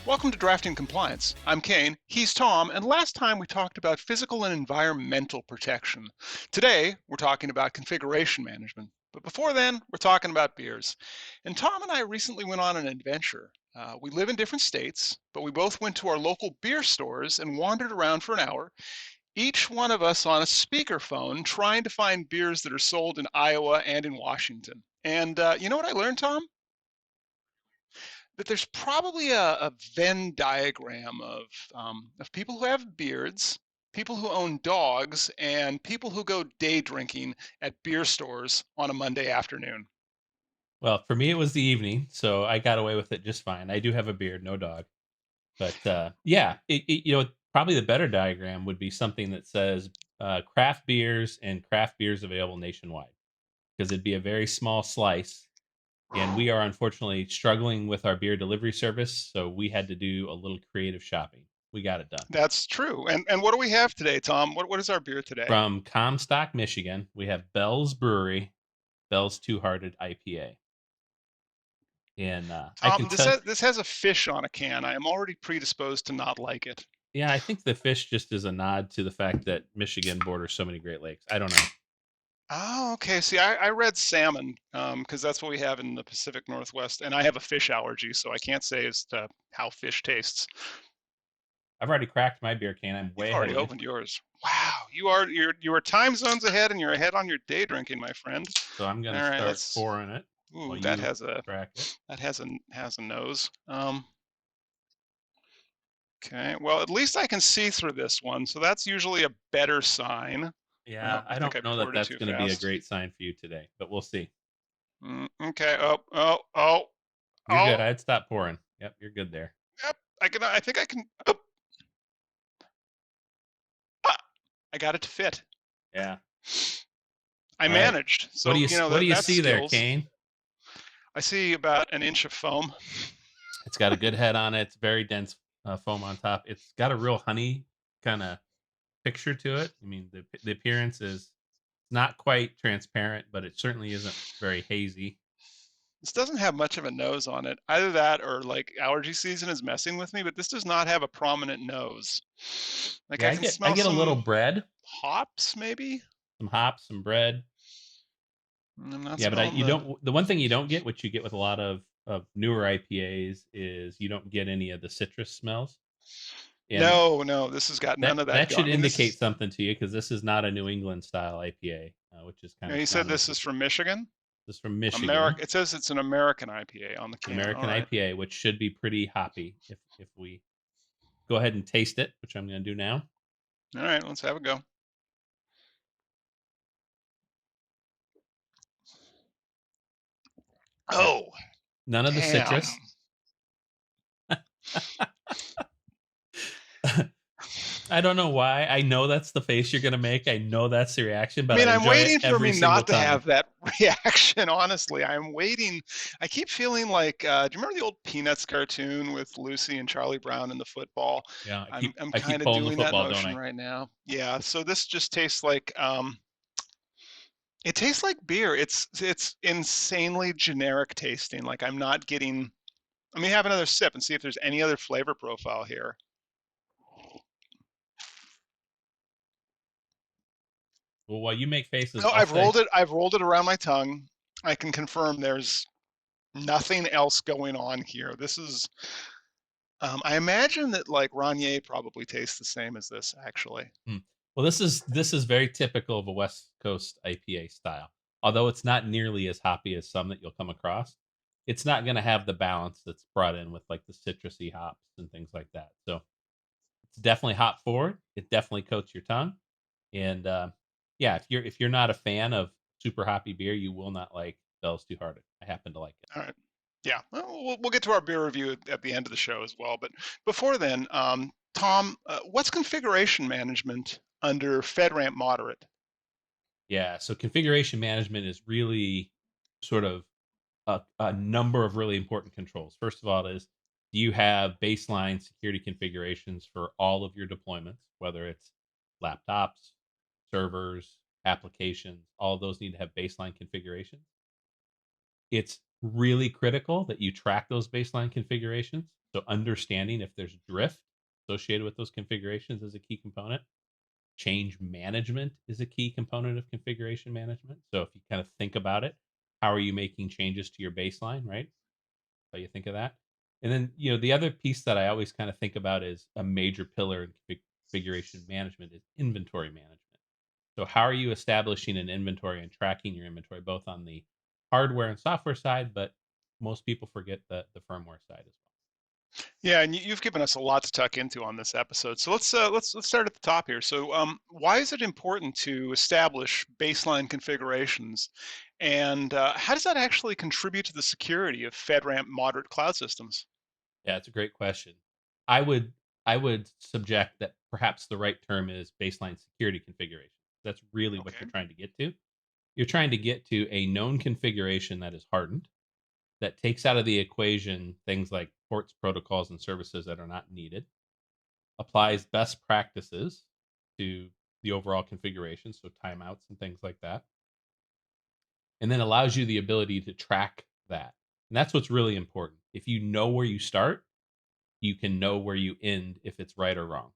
Welcome to Drafting Compliance. I'm Kane, he's Tom, and last time we talked about physical and environmental protection. Today, we're talking about configuration management. But before then, we're talking about beers. And Tom and I recently went on an adventure. We live in different states, but we both went to our local beer stores and wandered around for an hour, each one of us on a speakerphone trying to find beers that are sold in Iowa and in Washington. And you know what I learned, Tom? That there's probably a Venn diagram of people who have beards, people who own dogs, and people who go day drinking at beer stores on a Monday afternoon. Well, for me, it was the evening, so I got away with it just fine. I do have a beard, no dog. But, yeah, probably the better diagram would be something that says, craft beers and craft beers available nationwide, because 'cause it'd be a very small slice, and we are unfortunately struggling with our beer delivery service, so we had to do a little creative shopping. We got it done. That's true. And what do we have today, Tom? What is our beer today? From Comstock, Michigan, we have Bell's Brewery, Bell's Two Hearted IPA, and, I can Tom, this tell. has a fish on a can. I am already predisposed to not like it. Yeah, I think the fish just is a nod to the fact that Michigan borders so many Great Lakes. I don't know. Oh, okay. See, I read salmon because that's what we have in the Pacific Northwest, and I have a fish allergy, so I can't say as to how fish tastes. I've already cracked my beer can. I'm You've way ahead already of you. opened yours. Wow, you are time zones ahead, and you're ahead on your day drinking, my friend. So I'm All gonna right, start let's. pouring it while Ooh, you crack it. that has a nose. Okay. Well, at least I can see through this one, so that's usually a better sign. Yeah, I I think don't I know that poured it that's too gonna be a fast. great sign for you today, but we'll see. Okay. Oh, oh, oh, You're oh. good. I'd stop pouring. Yep, you're good there. Yep. I can. I think I can. Oh, ah, I got it to fit. Yeah. I All right. managed. So What do you that's see there, skills. Kane? I see about an inch of foam. It's got a good head on it. It's very dense foam on top. It's got a real honey kind of picture to it. I mean, the appearance is not quite transparent, but it certainly isn't very hazy. This doesn't have much of a nose on it. Either that or like allergy season is messing with me, but this does not have a prominent nose. Like Yeah, I I can get I smell get a little some bread, hops, maybe. some hops, some bread. I'm not Yeah, but smelling you the. don't. The one thing you don't get, which you get with a lot of newer IPAs, is you don't get any of the citrus smells, and No, no, this has got none that of that that going. should I mean, this indicate is. something to you because this is not a New England style IPA, which is kind of You said this synonymous is with from Michigan, this is from Michigan. America. It says it's an American IPA on the It's an can. All American right, IPA, which should be pretty hoppy. If we go ahead and taste it, which I'm going to do now. all right. Let's have a go. Yeah, Oh, none of the damn. citrus. I don't know why. I know that's the face you're gonna make. I know that's the reaction, I but I mean, I'm enjoy it waiting for every me single not to time. have that reaction, honestly. I'm waiting. I keep feeling like, do you remember the old Peanuts cartoon with Lucy and Charlie Brown and the football? Yeah, I'm I kind keep of pulling the doing that football, don't motion I? right now. Yeah, so this just tastes like it tastes like beer. It's insanely generic tasting. Like I'm not getting. Let me have another sip and see if there's any other flavor profile here. Well, while you make faces, No, I'll say I've rolled it around my tongue. I can confirm there's nothing else going on here. This is I imagine that like Ronier probably tastes the same as this, actually. hmm. Well, this is very typical of a West Coast IPA style. Although it's not nearly as hoppy as some that you'll come across, it's not gonna have the balance that's brought in with like the citrusy hops and things like that. So it's definitely hop forward. It definitely coats your tongue. And yeah, if you're not a fan of super hoppy beer, you will not like Bell's Two Hearted. I happen to like it. All right. Yeah, well, we'll get to our beer review at the end of the show as well. But before then, Tom, what's configuration management under FedRAMP moderate? Yeah, so configuration management is really sort of a number of really important controls. First of all, is do you have baseline security configurations for all of your deployments, whether it's laptops, servers, applications, all of those need to have baseline configurations. It's really critical that you track those baseline configurations. So understanding if there's drift associated with those configurations is a key component. Change management is a key component of configuration management. So if you kind of think about it, how are you making changes to your baseline, right? So you think of that. And then, the other piece that I always kind of think about is a major pillar in configuration management is inventory management. So how are you establishing an inventory and tracking your inventory both on the hardware and software side, but most people forget the firmware side as well. Yeah, and you've given us a lot to tuck into on this episode. So let's start at the top here. So, why is it important to establish baseline configurations, and how does that actually contribute to the security of FedRAMP moderate cloud systems? Yeah, it's a great question. I would I would subject that perhaps the right term is baseline security configuration. That's really what Okay. you're trying to get to. You're trying to get to a known configuration that is hardened, that takes out of the equation things like ports, protocols, and services that are not needed, Hmm. applies best practices to the overall configuration, so timeouts and things like that, and then allows you the ability to track that. And that's what's really important. If you know where you start, you can know where you end if it's right or wrong.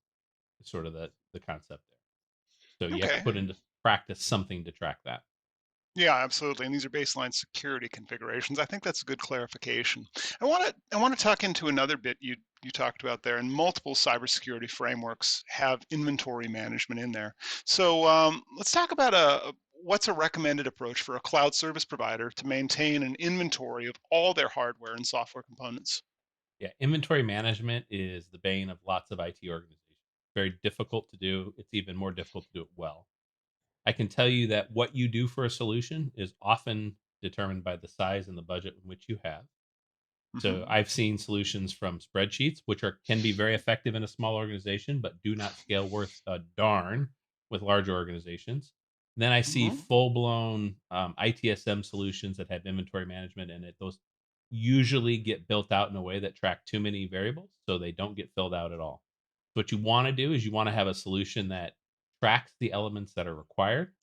It's sort of the concept there. So you have to Okay. put into practice something to track that. Yeah, absolutely. And these are baseline security configurations. I think that's a good clarification. I want to tuck into another bit you talked about there. And multiple cybersecurity frameworks have inventory management in there. So let's talk about what's a recommended approach for a cloud service provider to maintain an inventory of all their hardware and software components. Yeah, inventory management is the bane of lots of IT organizations. Very difficult to do. It's even more difficult to do it well. I can tell you that what you do for a solution is often determined by the size and the budget in which you have. So Hmm. I've seen solutions from spreadsheets, which can be very effective in a small organization, but do not scale worth a darn with larger organizations. Then I see Hmm. full blown ITSM solutions that have inventory management in it. Those usually get built out in a way that track too many variables, so they don't get filled out at all. So what you want to do is you want to have a solution that tracks the elements that are required,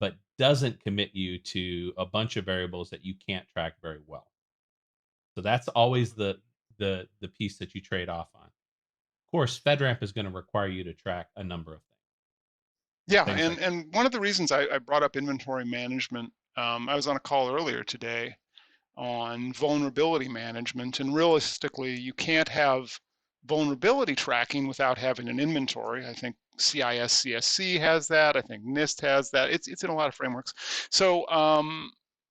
but doesn't commit you to a bunch of variables that you can't track very well. So that's always the piece that you trade off on. Of course, FedRAMP is gonna require you to track a number of things. Yeah, Things like and one of the reasons I brought up inventory management, I was on a call earlier today on vulnerability management. And realistically, you can't have vulnerability tracking without having an inventory. I think CISCSC has that. I think NIST has that. It's in a lot of frameworks. So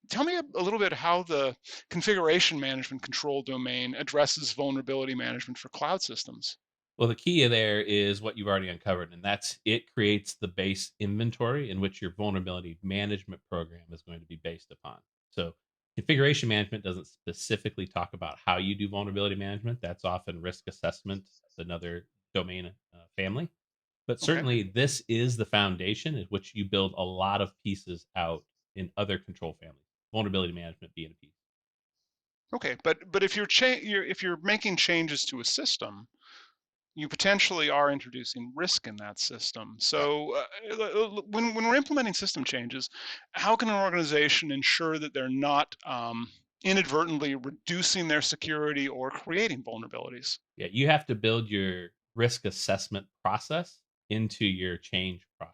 tell me a little bit how the configuration management control domain addresses vulnerability management for cloud systems. well, the key there is what you've already uncovered, and that's it creates the base inventory in which your vulnerability management program is going to be based upon. So configuration management doesn't specifically talk about how you do vulnerability management. That's often risk assessment. It's another domain family. But Okay. certainly, this is the foundation in which you build a lot of pieces out in other control families, vulnerability management being a piece. Okay, but if if you're making changes to a system, you potentially are introducing risk in that system. Correct. So when we're implementing system changes, how can an organization ensure that they're not inadvertently reducing their security or creating vulnerabilities? Yeah, you have to build your risk assessment process into your change process.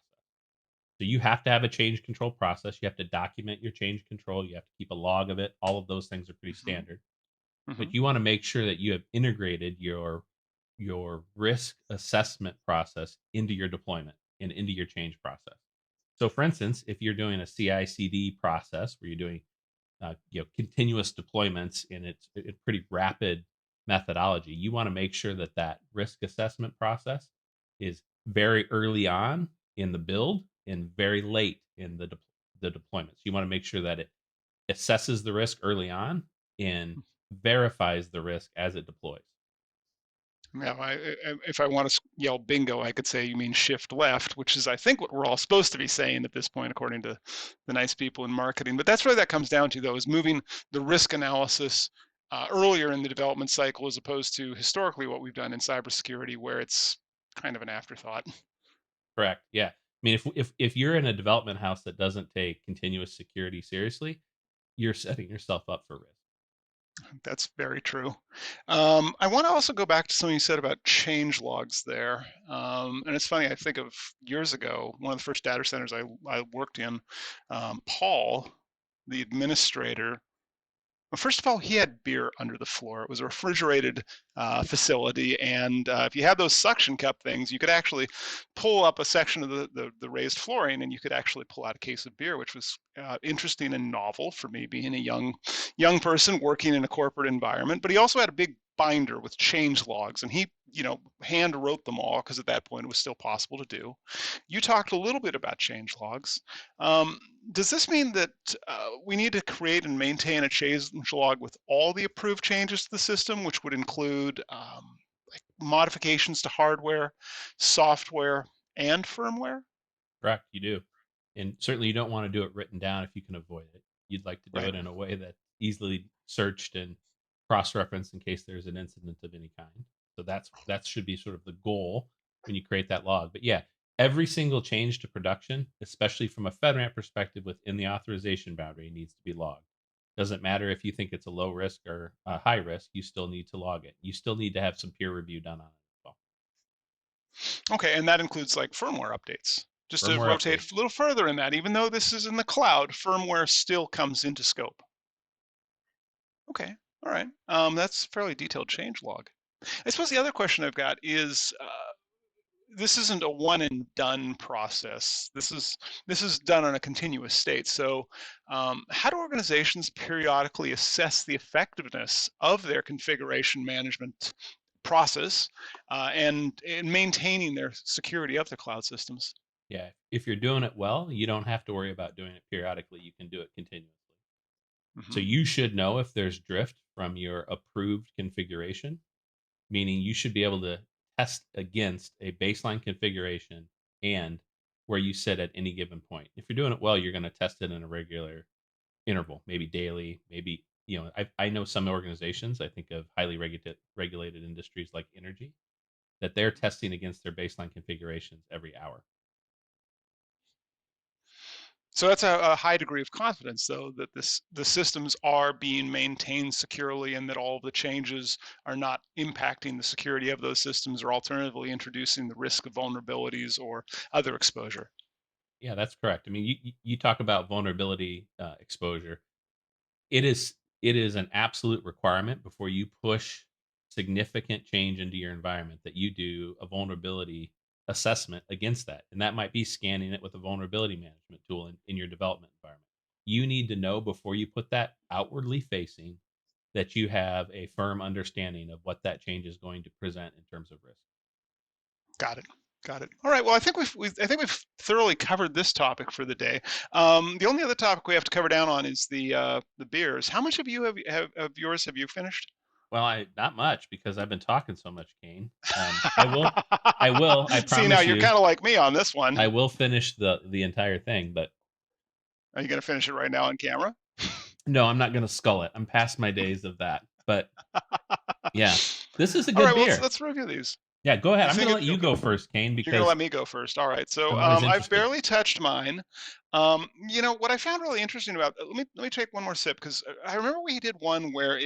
So you have to have a change control process. You have to document your change control. You have to keep a log of it. All of those things are pretty Hmm. standard. Hmm. But you want to make sure that you have integrated your risk assessment process into your deployment and into your change process. So, for instance, if you're doing a CI/CD process where you're doing continuous deployments and it's a pretty rapid methodology, you want to make sure that that risk assessment process is very early on in the build and very late in the deployments. You want to make sure that it assesses the risk early on and verifies the risk as it deploys. Yeah, if I want to yell bingo, I could say you mean shift left, which is I think what we're all supposed to be saying at this point, according to the nice people in marketing. But that's where that comes down to, though, is moving the risk analysis earlier in the development cycle, as opposed to historically what we've done in cybersecurity, where it's kind of an afterthought. Correct. Yeah. I mean, if you're in a development house that doesn't take continuous security seriously, you're setting yourself up for risk. That's very true. I want to also go back to something you said about change logs there. And it's funny, I think of years ago, one of the first data centers I worked in, Paul, the administrator, well, first of all, he had beer under the floor. It was a refrigerated facility, and if you had those suction cup things, you could actually pull up a section of the raised flooring, and you could actually pull out a case of beer, which was interesting and novel for me, being a young person working in a corporate environment. But he also had a big binder with change logs, and he, hand wrote them all because at that point it was still possible to do. You talked a little bit about change logs. Um, does this mean that we need to create and maintain a change log with all the approved changes to the system, which would include like modifications to hardware, software, and firmware? Correct, you do. And certainly you don't want to do it written down if you can avoid it. You'd like to do Right. it in a way that's easily searched and cross-referenced in case there's an incident of any kind. So that should be sort of the goal when you create that log. But yeah, every single change to production, especially from a FedRAMP perspective within the authorization boundary, needs to be logged. Doesn't matter if you think it's a low risk or a high risk, you still need to log it. You still need to have some peer review done on it as well. Okay, and that includes like firmware updates. Just to Firmware rotate updates. a little further in that, even though this is in the cloud, firmware still comes into scope. Okay, all right. That's fairly detailed change log. I suppose the other question I've got is this isn't a one and done process. This is done on a continuous state. So, how do organizations periodically assess the effectiveness of their configuration management process and in maintaining their security of their cloud systems? Yeah, if you're doing it well, you don't have to worry about doing it periodically. You can do it continuously. So Hmm. you should know if there's drift from your approved configuration, meaning you should be able to test against a baseline configuration and where you sit at any given point. If you're doing it well, you're going to test it in a regular interval, maybe daily, maybe, I know some organizations, I think of highly regulated industries like energy, that they're testing against their baseline configurations every hour. So that's a high degree of confidence, though, that the systems are being maintained securely and that all of the changes are not impacting the security of those systems or alternatively introducing the risk of vulnerabilities or other exposure. Yeah, that's correct. I mean, you talk about vulnerability exposure. It is an absolute requirement before you push significant change into your environment that you do a vulnerability assessment against that, and that might be scanning it with a vulnerability management tool in your development environment. You need to know before you put that outwardly facing that you have a firm understanding of what that change is going to present in terms of risk. Got it. Got it. All right. Well, I think we've thoroughly covered this topic for the day. The only other topic we have to cover down on is the beers. How much of yours have you finished? Well, I not much because I've been talking so much, Kane. I See, now promise you're you, kind of like me on this one. I will finish the entire thing, but Are you going to finish it right now on camera? no, I'm not gonna skull it. I'm past my days of that. But yeah, this is a All good right. Well, beer. let's review these. Yeah, go ahead. You I'm think gonna it let you okay? go first, Kane, You're gonna let because me go first. All right. So I'm always I've interested. barely touched mine. What I found really interesting about let me take one more sip because I remember we did one where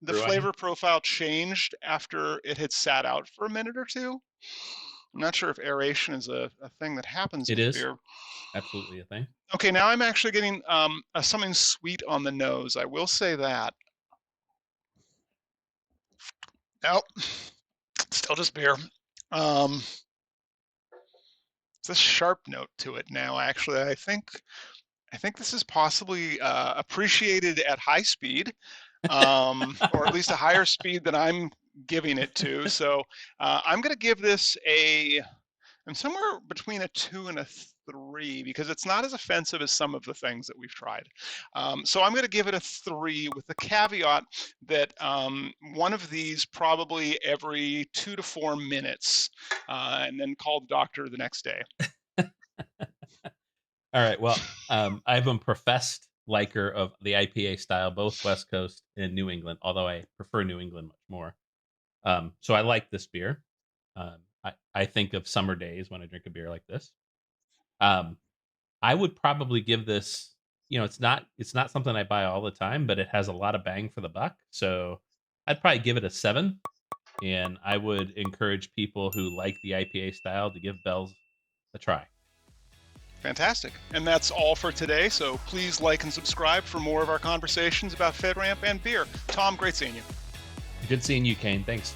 the Brewing? flavor profile changed after it had sat out for a minute or two. I'm not sure if aeration is a thing that happens It with is beer. absolutely a thing. Okay, now I'm actually getting something sweet on the nose. I will say that. Nope, still just beer. Um, it's a sharp note to it now. Actually, I think this is possibly appreciated at high speed, or at least a higher speed than I'm giving it to. So I'm going to give this I'm somewhere between a 2 and a 3 because it's not as offensive as some of the things that we've tried. So I'm going to give it a 3 with the caveat that one of these probably every 2 to 4 minutes, and then call the doctor the next day. All right. Well, I'm a professed liker of the IPA style, both West Coast and New England, although I prefer New England much more. So I like this beer. I think of summer days when I drink a beer like this. Um, I would probably give this. it's not something I buy all the time, but it has a lot of bang for the buck. So I'd probably give it a 7, and I would encourage people who like the IPA style to give Bell's a try. Fantastic. And that's all for today. So please like and subscribe for more of our conversations about FedRAMP and beer. Tom, great seeing you. Good seeing you, Kane. Thanks.